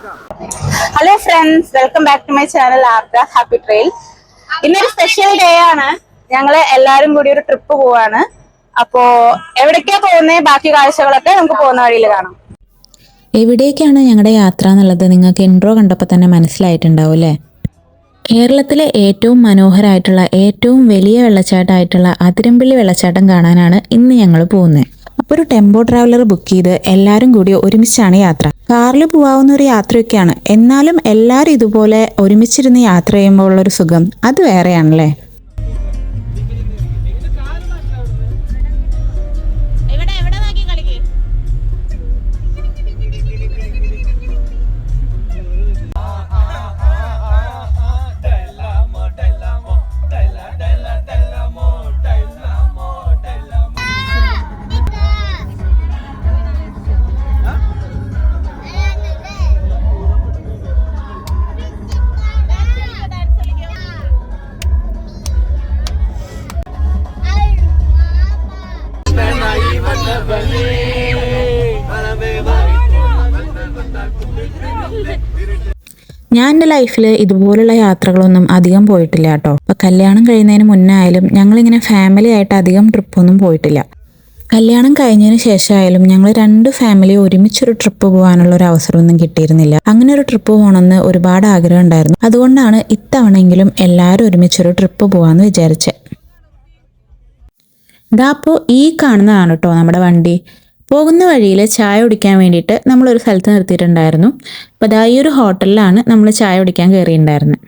Hello friends, welcome back to my channel Ardra happy trail. ഇന്നൊരു special day ആണ്. ഞങ്ങള് എല്ലാരും കൂടി ഒരു ട്രിപ്പ് പോവാണ്. അപ്പോ എവിടേക്കാ പോകുന്നത്, ബാക്കി കാഴ്ചകളൊക്കെ നമുക്ക് പോകുന്ന വഴിയിൽ കാണാം. എവിടേക്കാണ് ഞങ്ങളുടെ യാത്ര എന്നുള്ളത് നിങ്ങൾക്ക് ഇൻട്രോ കണ്ടപ്പോൾ തന്നെ മനസ്സിലായിട്ടുണ്ടാവും അല്ലേ? കേരളത്തിലെ ഏറ്റവും മനോഹരമായിട്ടുള്ള ഏറ്റവും വലിയ വെള്ളച്ചാട്ടമായിട്ടുള്ള അതിരമ്പള്ളി വെള്ളച്ചാട്ടം കാണാനാണ് ഇന്ന് ഞങ്ങൾ പോകുന്നത്. അപ്പോൾ ഒരു ടെമ്പോ ട്രാവലർ ബുക്ക് ചെയ്ത് എല്ലാവരും കൂടി ഒരുമിച്ചാണ് യാത്ര. കാറിൽ പോകാവുന്ന ഒരു യാത്രയൊക്കെയാണ്, എന്നാലും എല്ലാവരും ഇതുപോലെ ഒരുമിച്ചിരുന്ന് യാത്ര ചെയ്യുമ്പോൾ ഉള്ളൊരു സുഖം അത് വേറെയാണല്ലേ. ഞാൻ എൻ്റെ ലൈഫിൽ ഇതുപോലുള്ള യാത്രകളൊന്നും അധികം പോയിട്ടില്ല കേട്ടോ. അപ്പോൾ കല്യാണം കഴിയുന്നതിന് മുന്നേ ആയാലും ഞങ്ങളിങ്ങനെ ഫാമിലി ആയിട്ട് അധികം ട്രിപ്പൊന്നും പോയിട്ടില്ല. കല്യാണം കഴിഞ്ഞതിന് ശേഷമായാലും ഞങ്ങൾ രണ്ട് ഫാമിലി ഒരുമിച്ചൊരു ട്രിപ്പ് പോകാനുള്ള ഒരു അവസരമൊന്നും കിട്ടിയിരുന്നില്ല. അങ്ങനെ ഒരു ട്രിപ്പ് പോകണമെന്ന് ഒരുപാട് ആഗ്രഹം ഉണ്ടായിരുന്നു. അതുകൊണ്ടാണ് ഇത്തവണയെങ്കിലും എല്ലാവരും ഒരുമിച്ചൊരു ട്രിപ്പ് പോകാമെന്ന് വിചാരിച്ചത്. ഇതാ അപ്പോൾ ഈ കാണുന്നതാണ് കേട്ടോ നമ്മുടെ വണ്ടി. പോകുന്ന വഴിയിൽ ചായ കുടിക്കാൻ വേണ്ടിയിട്ട് നമ്മളൊരു സ്ഥലത്ത് നിർത്തിയിട്ടുണ്ടായിരുന്നു. അപ്പോൾ അതാ ഈ ഒരു ഹോട്ടലിലാണ് നമ്മൾ ചായ കുടിക്കാൻ കയറിയിട്ടുണ്ടായിരുന്നത്.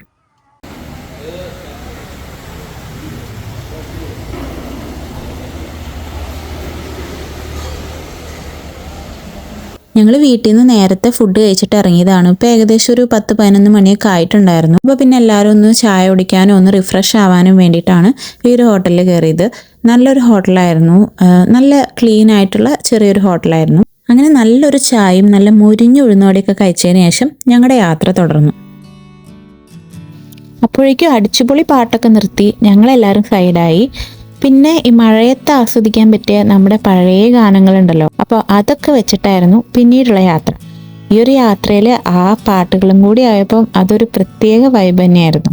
ഞങ്ങൾ വീട്ടിൽ നിന്ന് നേരത്തെ ഫുഡ് കഴിച്ചിട്ട് ഇറങ്ങിയതാണ്. ഇപ്പോൾ ഏകദേശം ഒരു 10-11 മണിയൊക്കെ ആയിട്ടുണ്ടായിരുന്നു. അപ്പോൾ പിന്നെ എല്ലാവരും ഒന്ന് ചായ കുടിക്കാനും ഒന്ന് റിഫ്രഷ് ആവാനും വേണ്ടിയിട്ടാണ് ഈ ഒരു ഹോട്ടലിൽ കയറിയത്. നല്ലൊരു ഹോട്ടലായിരുന്നു, നല്ല ക്ലീൻ ആയിട്ടുള്ള ചെറിയൊരു ഹോട്ടലായിരുന്നു. അങ്ങനെ നല്ലൊരു ചായയും നല്ല മുരിഞ്ഞ ഉഴുന്നോടെയൊക്കെ കഴിച്ചതിന് ശേഷം ഞങ്ങളുടെ യാത്ര തുടർന്നു. അപ്പോഴേക്കും അടിച്ചുപൊളി പാട്ടൊക്കെ നിർത്തി ഞങ്ങളെല്ലാവരും സൈഡായി. പിന്നെ ഈ മഴയത്ത് ആസ്വദിക്കാൻ പറ്റിയ നമ്മുടെ പഴയ ഗാനങ്ങളുണ്ടല്ലോ, അപ്പോൾ അതൊക്കെ വെച്ചിട്ടായിരുന്നു പിന്നീടുള്ള യാത്ര. ഈ ഒരു യാത്രയിൽ ആ പാട്ടുകളും കൂടി ആയപ്പോൾ അതൊരു പ്രത്യേക വൈബ് തന്നെയായിരുന്നു.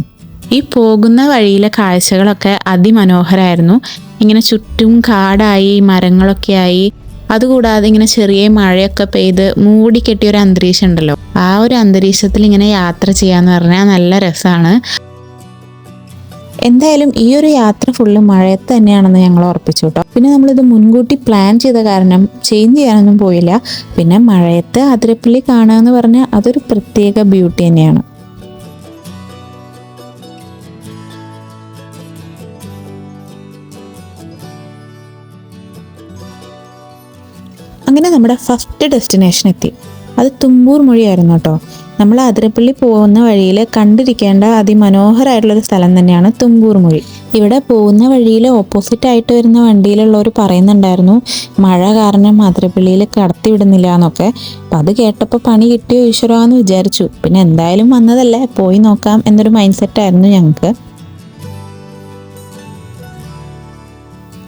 ഈ പോകുന്ന വഴിയിലെ കാഴ്ചകളൊക്കെ അതിമനോഹരമായിരുന്നു. ഇങ്ങനെ ചുറ്റും കാടായി മരങ്ങളൊക്കെ ആയി, അതുകൂടാതെ ഇങ്ങനെ ചെറിയ മഴയൊക്കെ പെയ്ത് മൂടിക്കെട്ടിയ ഒരു അന്തരീക്ഷം ഉണ്ടല്ലോ, ആ ഒരു അന്തരീക്ഷത്തിൽ ഇങ്ങനെ യാത്ര ചെയ്യാന്ന് പറഞ്ഞാൽ നല്ല രസമാണ്. എന്തായാലും ഈ ഒരു യാത്ര ഫുള്ള് മഴയത്ത് തന്നെയാണെന്ന് ഞങ്ങൾ ഉറപ്പിച്ചു കേട്ടോ. പിന്നെ നമ്മളിത് മുൻകൂട്ടി പ്ലാൻ ചെയ്ത കാരണം ചേഞ്ച് ചെയ്യാനൊന്നും പോയില്ല. പിന്നെ മഴയത്ത് അതിരപ്പള്ളി കാണുക എന്ന് പറഞ്ഞാൽ അതൊരു പ്രത്യേക ബ്യൂട്ടി തന്നെയാണ്. അങ്ങനെ നമ്മുടെ ഫസ്റ്റ് ഡെസ്റ്റിനേഷൻ എത്തി. അത് തുമ്പൂർ മൊഴിയായിരുന്നു കേട്ടോ. നമ്മൾ അതിരപ്പള്ളി പോകുന്ന വഴിയിൽ കണ്ടിരിക്കേണ്ട അതിമനോഹരമായിട്ടുള്ളൊരു സ്ഥലം തന്നെയാണ് തുമ്പൂർ മൊഴി. ഇവിടെ പോകുന്ന വഴിയിൽ ഓപ്പോസിറ്റ് ആയിട്ട് വരുന്ന വണ്ടിയിലുള്ളവർ പറയുന്നുണ്ടായിരുന്നു മഴ കാരണം അതിരപ്പള്ളിയിൽ കടത്തി വിടുന്നില്ല എന്നൊക്കെ. അപ്പം അത് കേട്ടപ്പോൾ പണി കിട്ടിയോ ഈശ്വരാന്ന് വിചാരിച്ചു. പിന്നെ എന്തായാലും വന്നതല്ലേ, പോയി നോക്കാം എന്നൊരു മൈൻഡ് സെറ്റായിരുന്നു ഞങ്ങൾക്ക്.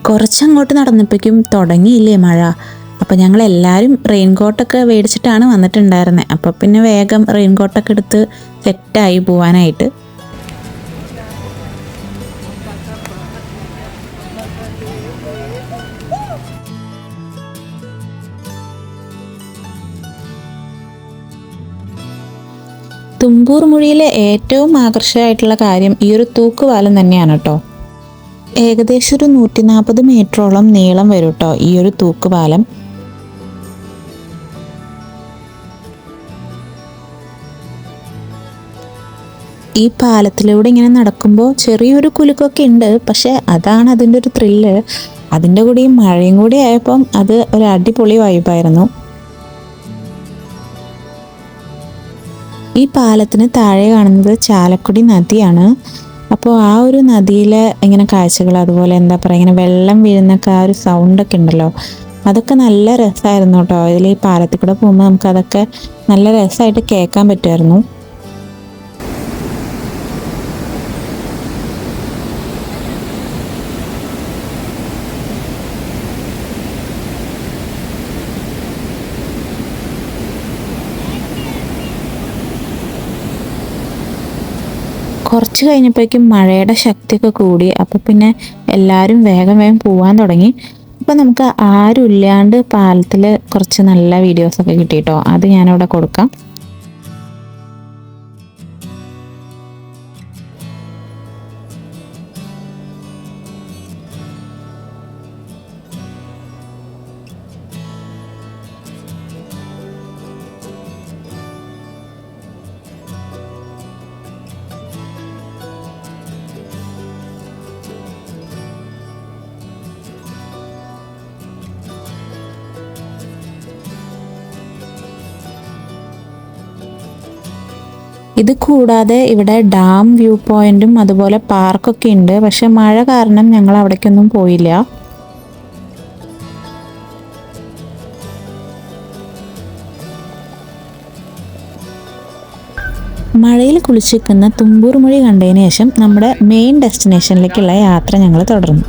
കുറച്ചങ്ങോട്ട് നടന്നപ്പോഴേക്കും തുടങ്ങിയില്ലേ മഴ. അപ്പോൾ ഞങ്ങളെല്ലാവരും റെയിൻകോട്ടൊക്കെ മേടിച്ചിട്ടാണ് വന്നിട്ടുണ്ടായിരുന്നത്. അപ്പോൾ പിന്നെ വേഗം റെയിൻകോട്ടൊക്കെ എടുത്ത് സെറ്റായി പോവാനായിട്ട്. തുമ്പൂർ മൊഴിയിലെ ഏറ്റവും ആകർഷകമായിട്ടുള്ള കാര്യം ഈ ഒരു തൂക്കുപാലം തന്നെയാണ് കേട്ടോ. ഏകദേശം ഒരു 140 മീറ്ററോളം നീളം വരും കേട്ടോ ഈ ഒരു തൂക്കുപാലം. ഈ പാലത്തിലൂടെ ഇങ്ങനെ നടക്കുമ്പോൾ ചെറിയൊരു കുലുക്കൊക്കെ ഉണ്ട്, പക്ഷെ അതാണ് അതിൻ്റെ ഒരു ത്രില്ല്. അതിൻ്റെ കൂടെ ഈ മഴയും കൂടി ആയപ്പം അത് ഒരു അടിപൊളി വൈബായിരുന്നു. ഈ പാലത്തിന് താഴെ കാണുന്നത് ചാലക്കുടി നദിയാണ്. അപ്പോൾ ആ ഒരു നദിയിലെ ഇങ്ങനെ കാഴ്ചകൾ, അതുപോലെ എന്താ പറയുക, ഇങ്ങനെ വെള്ളം വീഴുന്നൊക്കെ ആ ഒരു സൗണ്ടൊക്കെ ഉണ്ടല്ലോ, അതൊക്കെ നല്ല രസമായിരുന്നു കേട്ടോ. ഇതിൽ ഈ പാലത്തിൽ കൂടെ പോകുമ്പോൾ നമുക്കതൊക്കെ നല്ല രസമായിട്ട് കേൾക്കാൻ പറ്റുമായിരുന്നു. കുറച്ച് കഴിഞ്ഞപ്പോഴേക്കും മഴയുടെ ശക്തിയൊക്കെ കൂടി. അപ്പോൾ പിന്നെ എല്ലാവരും വേഗം വേഗം പോകാൻ തുടങ്ങി. അപ്പോൾ നമുക്ക് ആരും ഇല്ലാണ്ട് പാലത്തിൽ കുറച്ച് നല്ല വീഡിയോസൊക്കെ കിട്ടിയിട്ടോ. അത് ഞാനവിടെ കൊടുക്കാം. ഇത് കൂടാതെ ഇവിടെ ഡാം വ്യൂ പോയിന്റും അതുപോലെ പാർക്കൊക്കെ ഉണ്ട്. പക്ഷെ മഴ കാരണം ഞങ്ങൾ അവിടേക്കൊന്നും പോയില്ല. മഴയിൽ കുളിച്ചിരിക്കുന്ന തുമ്പൂർ മൊഴി കണ്ടതിന് ശേഷം നമ്മുടെ മെയിൻ ഡെസ്റ്റിനേഷനിലേക്കുള്ള യാത്ര ഞങ്ങൾ തുടർന്നു.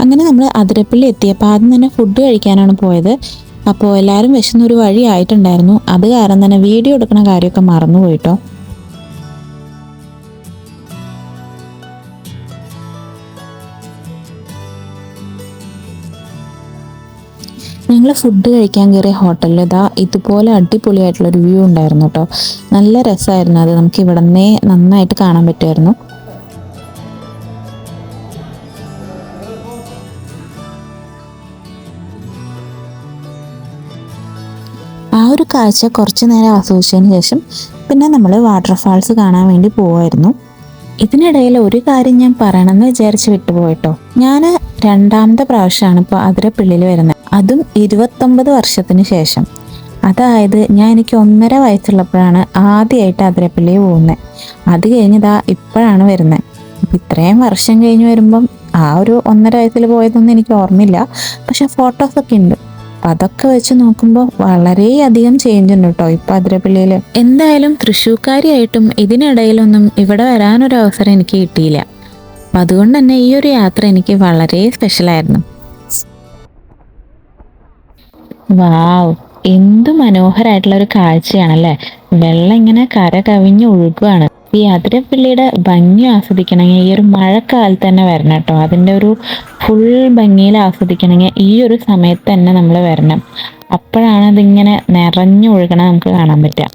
അങ്ങനെ നമ്മൾ അതിരപ്പള്ളി എത്തിയപ്പോൾ ആദ്യം തന്നെ ഫുഡ് കഴിക്കാനാണ് പോയത്. അപ്പോൾ എല്ലാവരും വിശന്നൊരു വഴി ആയിട്ടുണ്ടായിരുന്നു. അത് കാരണം തന്നെ വീഡിയോ എടുക്കുന്ന കാര്യമൊക്കെ മറന്നു പോയിട്ടോ. ഞങ്ങൾ ഫുഡ് കഴിക്കാൻ കയറിയ ഹോട്ടലിൽ ഇതുപോലെ അടിപൊളിയായിട്ടുള്ളൊരു വ്യൂ ഉണ്ടായിരുന്നു കേട്ടോ. നല്ല രസമായിരുന്നു. അത് നമുക്ക് ഇവിടെ നിന്നേ നന്നായിട്ട് കാണാൻ പറ്റുമായിരുന്നു. ആ ഒരു കാഴ്ച കുറച്ച് നേരം ആസ്വദിച്ചതിന് ശേഷം പിന്നെ നമ്മൾ വാട്ടർഫാൾസ് കാണാൻ വേണ്ടി പോവായിരുന്നു. ഇതിനിടയിൽ ഒരു കാര്യം ഞാൻ പറയണമെന്ന് വിചാരിച്ച് വിട്ടുപോയിട്ടോ. ഞാൻ രണ്ടാമത്തെ പ്രാവശ്യമാണ് ഇപ്പോൾ അതിരപ്പള്ളിയിൽ വരുന്നത്, അതും 29 വർഷത്തിന് ശേഷം. അതായത് എനിക്ക് 1.5 വയസ്സുള്ളപ്പോഴാണ് ആദ്യമായിട്ട് അതിരപ്പള്ളിയിൽ പോകുന്നത്. അത് കഴിഞ്ഞതാ ഇപ്പോഴാണ് വരുന്നത്. അപ്പം ഇത്രയും വർഷം കഴിഞ്ഞ് വരുമ്പം ആ ഒരു 1.5 വയസ്സിൽ പോയതൊന്നും എനിക്ക് ഓർമ്മയില്ല. പക്ഷെ ഫോട്ടോസൊക്കെ ഉണ്ട്. അപ്പം അതൊക്കെ വെച്ച് നോക്കുമ്പോൾ വളരെയധികം ചേഞ്ച് ഉണ്ട് കേട്ടോ ഇപ്പം അതിരപ്പള്ളിയിൽ. എന്തായാലും തൃശ്ശൂർക്കാരിയായിട്ടും ഇതിനിടയിലൊന്നും ഇവിടെ വരാനൊരു അവസരം എനിക്ക് കിട്ടിയില്ല. അപ്പം അതുകൊണ്ട് തന്നെ ഈ ഒരു യാത്ര എനിക്ക് വളരെ സ്പെഷ്യലായിരുന്നു. വാവ്, എന്ത് മനോഹരമായിട്ടുള്ള ഒരു കാഴ്ചയാണല്ലേ. വെള്ളം ഇങ്ങനെ കര കവിഞ്ഞ് ഒഴുകുകയാണ്. ഈ അതിരപ്പള്ളിയുടെ ഭംഗി ആസ്വദിക്കണമെങ്കിൽ ഈ ഒരു മഴക്കാലത്ത് തന്നെ വരണം കേട്ടോ. അതിൻ്റെ ഒരു ഫുൾ ഭംഗിയിൽ ആസ്വദിക്കണമെങ്കിൽ ഈ ഒരു സമയത്ത് തന്നെ നമ്മൾ വരണം. അപ്പോഴാണ് അതിങ്ങനെ നിറഞ്ഞൊഴുകണ നമുക്ക് കാണാൻ പറ്റുക.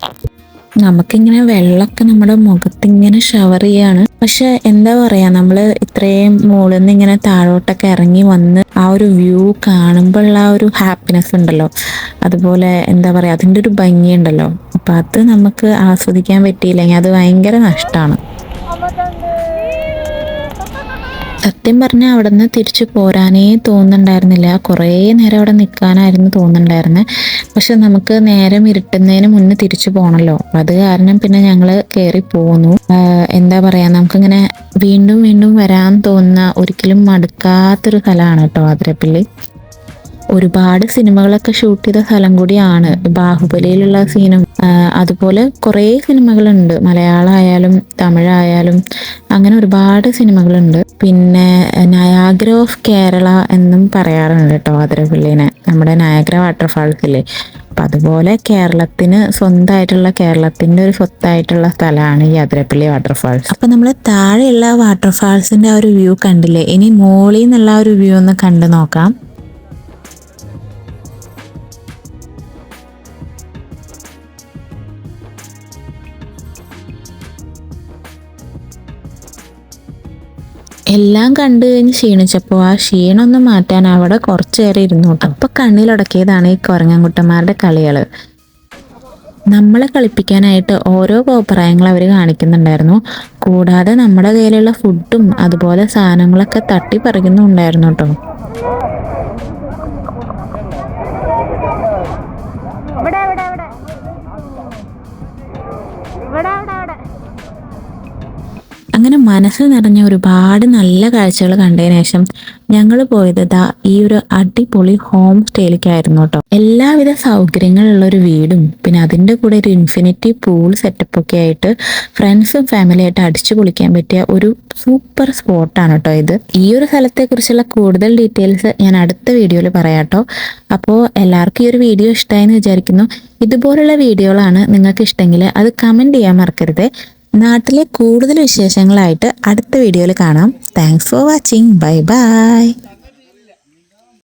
നമുക്കിങ്ങനെ വെള്ളമൊക്കെ നമ്മുടെ മുഖത്തിങ്ങനെ ഷവർ ചെയ്യാണ്. പക്ഷെ എന്താ പറയാ, നമ്മൾ ഇത്രയും മുകളിൽ നിന്ന് ഇങ്ങനെ താഴോട്ടൊക്കെ ഇറങ്ങി വന്ന് ആ ഒരു വ്യൂ കാണുമ്പോഴുള്ള ആ ഒരു ഹാപ്പിനെസ് ഉണ്ടല്ലോ, അതുപോലെ എന്താ പറയാ അതിൻ്റെ ഒരു ഭംഗിയുണ്ടല്ലോ. അപ്പം അത് നമുക്ക് ആസ്വദിക്കാൻ പറ്റിയില്ലെങ്കിൽ അത് ഭയങ്കര നഷ്ടമാണ്. സത്യം പറഞ്ഞാൽ അവിടെ നിന്ന് തിരിച്ചു പോരാനേ തോന്നുന്നുണ്ടായിരുന്നില്ല. കുറേ നേരം അവിടെ നിൽക്കാനായിരുന്നു തോന്നുന്നുണ്ടായിരുന്നത്. പക്ഷെ നമുക്ക് നേരം ഇരുട്ടുന്നതിന് മുന്നേ തിരിച്ചു പോകണമല്ലോ. അത് കാരണം പിന്നെ ഞങ്ങൾ കയറി പോന്നു. എന്താ പറയാ, നമുക്കിങ്ങനെ വീണ്ടും വീണ്ടും വരാൻ തോന്നുന്ന, ഒരിക്കലും മടുക്കാത്തൊരു സ്ഥലമാണ് കേട്ടോ അതിരപ്പള്ളി. ഒരുപാട് സിനിമകളൊക്കെ ഷൂട്ട് ചെയ്ത സ്ഥലം കൂടിയാണ്. ബാഹുബലിയിലുള്ള സീനും അതുപോലെ കുറേ സിനിമകളുണ്ട്. മലയാളമായാലും തമിഴായാലും അങ്ങനെ ഒരുപാട് സിനിമകളുണ്ട്. പിന്നെ നയാഗ്ര ഓഫ് കേരള എന്നും പറയാറുണ്ട് കേട്ടോ അതിരപ്പള്ളിനെ, നമ്മുടെ നയാഗ്ര വാട്ടർഫാൾസില്ലേ. അപ്പം അതുപോലെ കേരളത്തിന് സ്വന്തമായിട്ടുള്ള, കേരളത്തിൻ്റെ ഒരു സ്വത്തായിട്ടുള്ള സ്ഥലമാണ് ഈ അതിരപ്പള്ളി വാട്ടർഫാൾസ്. അപ്പം നമ്മൾ താഴെയുള്ള വാട്ടർഫാൾസിൻ്റെ ആ ഒരു വ്യൂ കണ്ടില്ലേ, ഇനി മോളിൽ നിന്നുള്ള ഒരു വ്യൂ ഒന്ന് കണ്ടു നോക്കാം. എല്ലാം കണ്ടു കഴിഞ്ഞ് ക്ഷീണിച്ചപ്പോൾ ആ ക്ഷീണമൊന്ന് മാറ്റാൻ അവിടെ കുറച്ചു നേരം ഇരുന്നു. അപ്പൊ കണ്ണിലുടക്കിയതാണ് ഈ കുരങ്ങൻകുട്ടന്മാരുടെ കളികൾ. നമ്മളെ കളിപ്പിക്കാനായിട്ട് ഓരോ കോപ്രായങ്ങൾ അവർ കാണിക്കുന്നുണ്ടായിരുന്നു. കൂടാതെ നമ്മുടെ കയ്യിലുള്ള ഫുഡും അതുപോലെ സാധനങ്ങളൊക്കെ തട്ടിപ്പറിക്കുന്നുണ്ടായിരുന്നു കേട്ടോ. അങ്ങനെ മനസ്സ് നിറഞ്ഞ ഒരുപാട് നല്ല കാഴ്ചകൾ കണ്ടതിന് ശേഷം ഞങ്ങൾ പോയത് ദാ ഈ ഒരു അടിപൊളി ഹോം സ്റ്റേയിലേക്കായിരുന്നു കേട്ടോ. എല്ലാവിധ സൗകര്യങ്ങളുള്ള ഒരു വീടും പിന്നെ അതിൻ്റെ കൂടെ ഒരു ഇൻഫിനിറ്റി പൂൾ സെറ്റപ്പ് ഒക്കെ ആയിട്ട് ഫ്രണ്ട്സും ഫാമിലിയായിട്ട് അടിച്ചു പൊളിക്കാൻ പറ്റിയ ഒരു സൂപ്പർ സ്പോട്ടാണ് കേട്ടോ ഇത്. ഈ ഒരു സ്ഥലത്തെക്കുറിച്ചുള്ള കൂടുതൽ ഡീറ്റെയിൽസ് ഞാൻ അടുത്ത വീഡിയോയിൽ പറയാം കേട്ടോ. അപ്പോൾ എല്ലാവർക്കും ഈ ഒരു വീഡിയോ ഇഷ്ടമായെന്ന് വിചാരിക്കുന്നു. ഇതുപോലുള്ള വീഡിയോകളാണ് നിങ്ങൾക്ക് ഇഷ്ടമെങ്കിൽ അത് കമൻറ്റ് ചെയ്യാൻ മറക്കരുത്. നാട്ടിലെ കൂടുതൽ വിശേഷങ്ങളായിട്ട് അടുത്ത വീഡിയോയിൽ കാണാം. Thanks for watching. Bye bye.